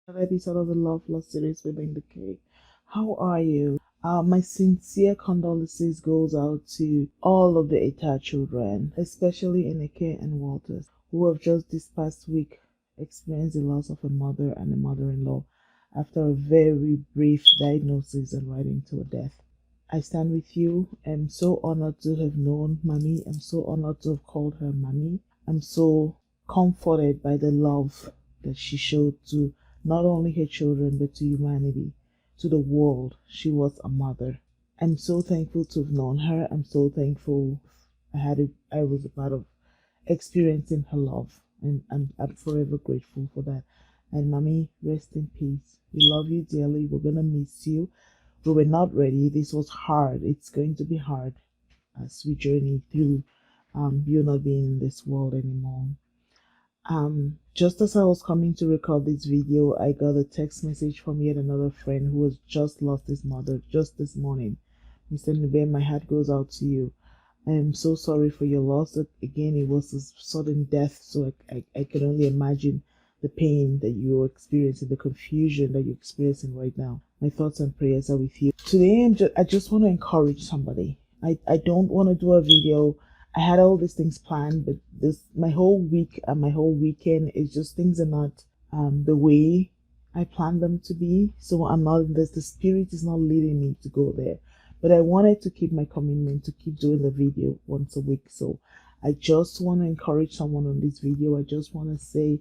Another episode of the Love Lost series with the K. How are you? My sincere condolences goes out to all of the Etta children, especially Eneke and Walters, who have just this past week experienced the loss of a mother and a mother-in-law after a very brief diagnosis and right into a death. I stand with you. I'm so honored to have known Mommy. I'm so honored to have called her Mommy. I'm so comforted by the love that she showed to not only her children but to humanity, to the world. She was a mother. I'm so thankful to have known her. I'm so thankful I was a part of experiencing her love, and I'm forever grateful for that. And Mommy, rest in peace. We love you dearly. We're gonna miss you. We were not ready. This was hard. It's going to be hard as we journey through you not being in this world anymore. Just as I was coming to record this video, I got a text message from yet another friend who has just lost his mother just this morning. Mr. Nube, my heart goes out to you. I am so sorry for your loss. Again, it was a sudden death, so I can only imagine the pain that you're experiencing, the confusion that you're experiencing right now. My thoughts and prayers are with you. Today, I just want to encourage somebody. I don't want to do a video. I had all these things planned, but my whole week and my whole weekend is just things are not the way I planned them to be. So I'm not in this. The spirit is not leading me to go there. But I wanted to keep my commitment to keep doing the video once a week. So I just want to encourage someone on this video. I just want to say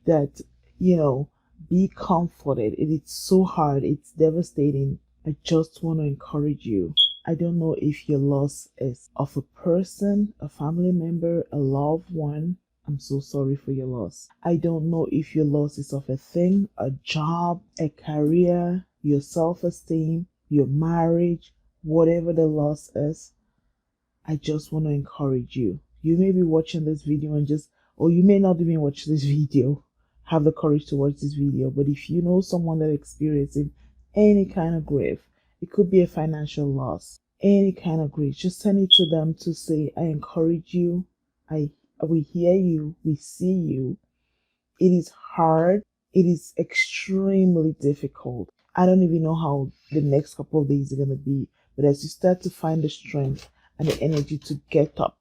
that, be comforted. It is so hard. It's devastating. I just want to encourage you. I don't know if your loss is of a person, a family member, a loved one. I'm so sorry for your loss. I don't know if your loss is of a thing, a job, a career, your self-esteem, your marriage, whatever the loss is. I just want to encourage you. You may be watching this video or you may not even watch this video, have the courage to watch this video. But if you know someone that is experiencing any kind of grief, it could be a financial loss, any kind of grief, just send it to them to say, I encourage you. We hear you. We see you. It is hard. It is extremely difficult. I don't even know how the next couple of days are going to be. But as you start to find the strength and the energy to get up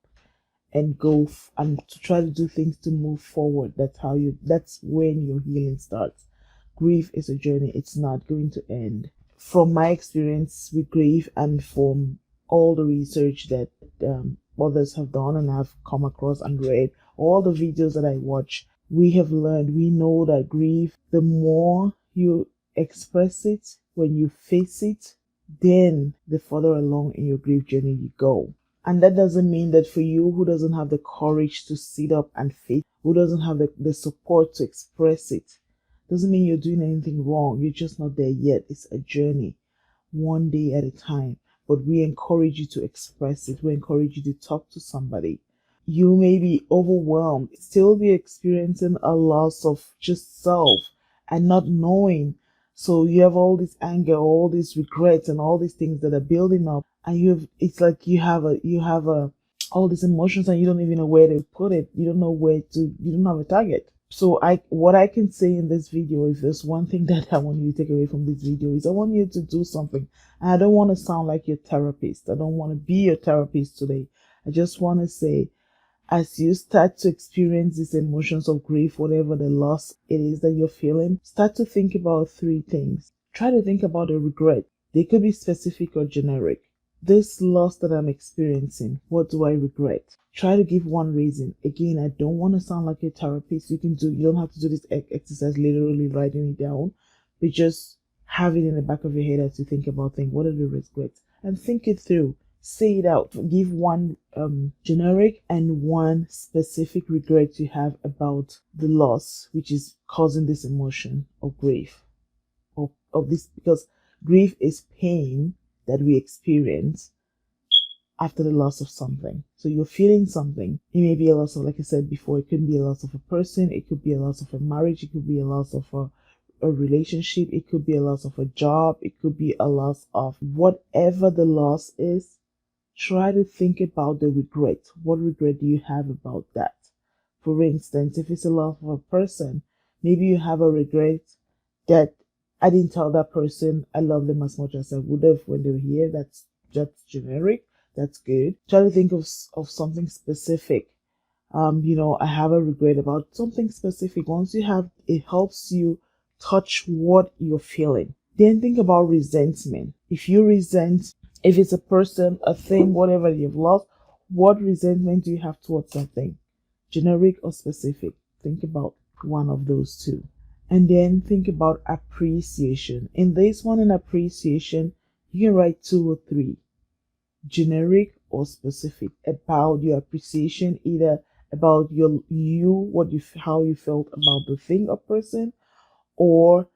and go and to try to do things to move forward, that's when your healing starts. Grief is a journey. It's not going to end. From my experience with grief and from all the research that others have done and I've come across and read, all the videos that I watch, we know that grief, the more you express it, when you face it, then the further along in your grief journey you go. And that doesn't mean that for you who doesn't have the courage to sit up and face, who doesn't have the support to express it, doesn't mean you're doing anything wrong. You're just not there yet. It's a journey, one day at a time. But we encourage you to express it. We encourage you to talk to somebody. You may be overwhelmed, still be experiencing a loss of just self and not knowing. So you have all this anger, all these regrets, and all these things that are building up, and it's like you have all these emotions, and you don't even know where to put it. You don't know you don't have a target. So what I can say in this video, if there's one thing that I want you to take away from this video, is I want you to do something. And I don't want to sound like your therapist. I don't want to be your therapist today. I just want to say, as you start to experience these emotions of grief, whatever the loss it is that you're feeling, start to think about three things. Try to think about a regret. They could be specific or generic. This loss that I'm experiencing, what do I regret? Try to give one reason. Again, I don't want to sound like a therapist. You don't have to do this exercise literally writing it down, but just have it in the back of your head as you think about things. What are the regrets? And think it through. Say it out. Give one generic and one specific regret you have about the loss, which is causing this emotion of grief. Of this, because grief is pain that we experience after the loss of something. So you're feeling something. It may be a loss of, like I said before, it could be a loss of a person, it could be a loss of a marriage, it could be a loss of a relationship, it could be a loss of a job, it could be a loss of whatever the loss is. Try to think about the regret. What regret do you have about that? For instance, if it's a loss of a person, maybe you have a regret that I didn't tell that person I love them as much as I would have when they were here. That's generic. That's good. Try to think of something specific. I have a regret about something specific. Once you have, it helps you touch what you're feeling. Then think about resentment. If you resent, if it's a person, a thing, whatever you've lost, what resentment do you have towards something? Generic or specific? Think about one of those two. And then think about appreciation. In this one, in appreciation, you can write 2 or 3, generic or specific, about your appreciation, either about how you felt about the thing or person, or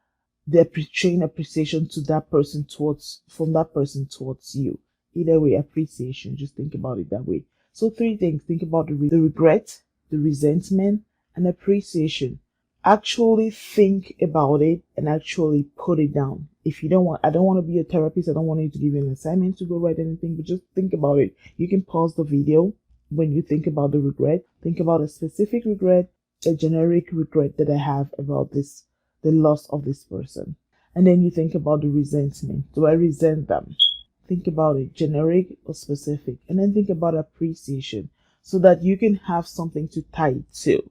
showing appreciation to that person towards from that person towards you. Either way, appreciation. Just think about it that way. So 3 things. Think about the regret, the resentment, and appreciation. Actually think about it and actually put it down. If you don't want, I don't want to be a therapist. I don't want you to give you an assignment to go write anything, but just think about it. You can pause the video when you think about the regret. Think about a specific regret, a generic regret that I have about this, the loss of this person. And then you think about the resentment. Do I resent them? Think about it, generic or specific. And then think about appreciation, so that you can have something to tie it to.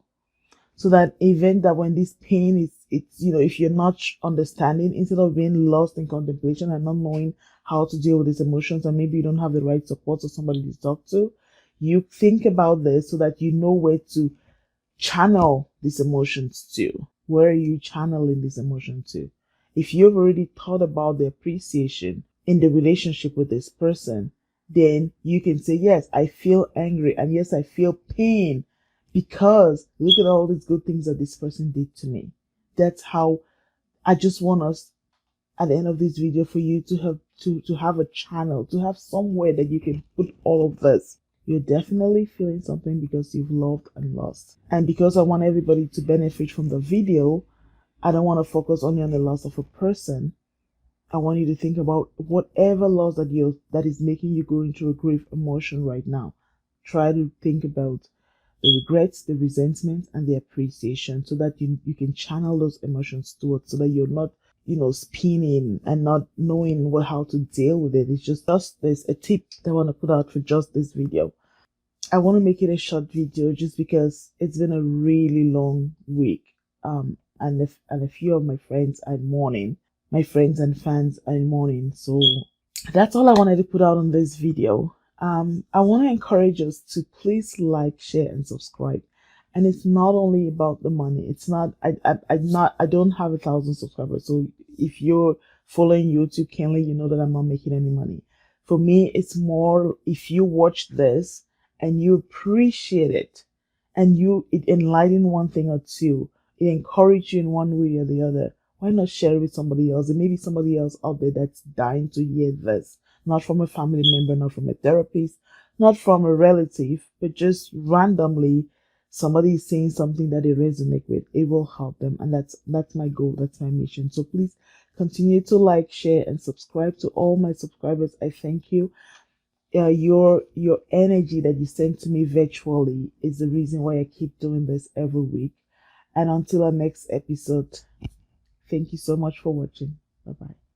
So that even that when this pain is, if you're not understanding, instead of being lost in contemplation and not knowing how to deal with these emotions, and maybe you don't have the right support or somebody to talk to, you think about this so that you know where to channel these emotions to. Where are you channeling this emotion to? If you've already thought about the appreciation in the relationship with this person, then you can say, yes, I feel angry, and yes, I feel pain, because look at all these good things that this person did to me. That's how I just want us at the end of this video for you to have a channel, to have somewhere that you can put all of this. You're definitely feeling something because you've loved and lost. And because I want everybody to benefit from the video, I don't want to focus only on the loss of a person. I want you to think about whatever loss that is making you go into a grief emotion right now. Try to think about the regrets, the resentment, and the appreciation, so that you can channel those emotions towards, so that you're not, spinning and not knowing how to deal with it. It's just there's a tip that I want to put out for just this video. I want to make it a short video just because it's been a really long week. And a few of my friends are mourning. My friends and fans are mourning. So that's all I wanted to put out on this video. I want to encourage us to please like, share, and subscribe. And it's not only about the money. It's not. I don't have 1,000 subscribers. So if you're following YouTube keenly, you know that I'm not making any money. For me, it's more, if you watch this and you appreciate it, and it enlighten one thing or two, it encourage you in one way or the other, why not share it with somebody else? And maybe somebody else out there that's dying to hear this. Not from a family member, not from a therapist, not from a relative, but just randomly somebody is saying something that they resonate with. It will help them. And that's my goal. That's my mission. So please continue to like, share, and subscribe. To all my subscribers, I thank you. Your energy that you send to me virtually is the reason why I keep doing this every week. And until our next episode, thank you so much for watching. Bye bye.